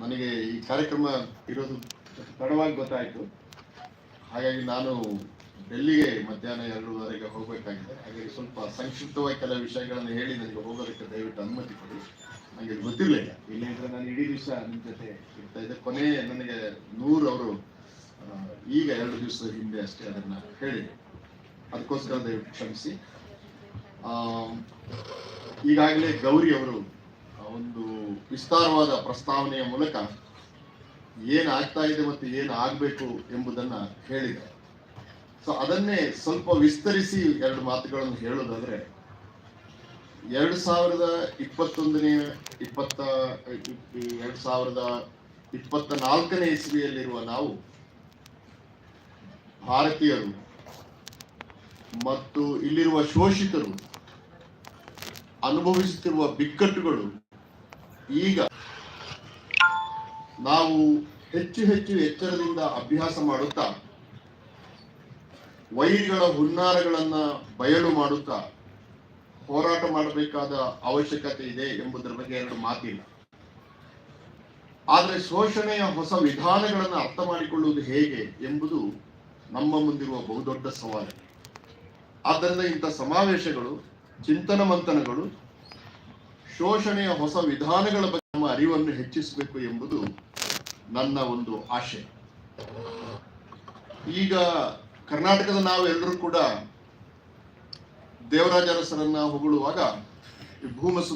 ನನಗೆ ಈ ಕಾರ್ಯಕ್ರಮ ಇರೋದು ತಡವಾಗಿ ಗೊತ್ತಾಯಿತು. ಹಾಗಾಗಿ ನಾನು ಡೆಲ್ಲಿಗೆ ಮಧ್ಯಾಹ್ನ 2:30ಗೆ ಹೋಗಬೇಕಾಗಿದೆ. ಹಾಗಾಗಿ ಸ್ವಲ್ಪ ಸಂಕ್ಷಿಪ್ತವಾಗಿ ಕೆಲವು ವಿಷಯಗಳನ್ನು ಹೇಳಿ ನನಗೆ ಹೋಗೋದಕ್ಕೆ ದಯವಿಟ್ಟು ಅನುಮತಿ ಕೊಡಿ. ನನಗೆ ಗೊತ್ತಿರಲಿಲ್ಲ, ಇಲ್ಲಿಂದ ನಾನು ಇಡೀ ದಿವಸ ನಿಮ್ಮ ಜೊತೆ ಇರ್ತಾ ಇದ್ದೆ. ಕೊನೆ ನನಗೆ ಅವರು ಈಗ 2 ದಿವಸದ ಹಿಂದೆ ಅಷ್ಟೇ ಅದನ್ನು ಹೇಳಿದೆ. ಅದಕ್ಕೋಸ್ಕರ ದಯವಿಟ್ಟು ಕ್ಷಮಿಸಿ. ಈಗಾಗಲೇ ಗೌರಿ ಅವರು ಒಂದು ವಿಸ್ತಾರವಾದ ಪ್ರಸ್ತಾವನೆಯ ಮೂಲಕ ಏನಾಗ್ತಾ ಇದೆ ಮತ್ತು ಏನು ಆಗಬೇಕು ಎಂಬುದನ್ನು ಹೇಳಿದ್ದಾರೆ. ಸೊ ಅದನ್ನೇ ಸ್ವಲ್ಪ ವಿಸ್ತರಿಸಿ 2 ಮಾತುಗಳನ್ನು ಹೇಳೋದಾದ್ರೆ, 2024ನೇ ಇಸ್ವಿಯಲ್ಲಿರುವ ನಾವು ಭಾರತೀಯರು ಮತ್ತು ಇಲ್ಲಿರುವ ಶೋಷಿತರು ಅನುಭವಿಸುತ್ತಿರುವ ಬಿಕ್ಕಟ್ಟುಗಳು ಈಗ ನಾವು ಹೆಚ್ಚು ಹೆಚ್ಚು ಎಚ್ಚರದಿಂದ ಅಭ್ಯಾಸ ಮಾಡುತ್ತಾ ವೈರಿಗಳ ಹುನ್ನಾರಗಳನ್ನ ಬಯಲು ಮಾಡುತ್ತಾ ಹೋರಾಟ ಮಾಡಬೇಕಾದ ಅವಶ್ಯಕತೆ ಇದೆ ಎಂಬುದರ ಬಗ್ಗೆ 2 ಮಾತಿಲ್ಲ. ಆದರೆ ಶೋಷಣೆಯ ಹೊಸ ವಿಧಾನಗಳನ್ನು ಅರ್ಥ ಮಾಡಿಕೊಳ್ಳುವುದು ಹೇಗೆ ಎಂಬುದು ನಮ್ಮ ಮುಂದಿರುವ ಬಹುದೊಡ್ಡ ಸವಾಲು. ಆದ್ದರಿಂದ ಇಂಥ ಸಮಾವೇಶಗಳು, ಚಿಂತನ ಮಂಥನಗಳು ಶೋಷಣೆಯ ಹೊಸ ವಿಧಾನಗಳ ಬಗ್ಗೆ ನಮ್ಮ ಅರಿವನ್ನು ಹೆಚ್ಚಿಸಬೇಕು ಎಂಬುದು ನನ್ನ ಒಂದು ಆಶೆ. ಈಗ ಕರ್ನಾಟಕದ ನಾವೆಲ್ಲರೂ ಕೂಡ ದೇವರಾಜ ಅರಸರನ್ನ ಹೊಗಳುವಾಗ ಭೂಮಸೂದ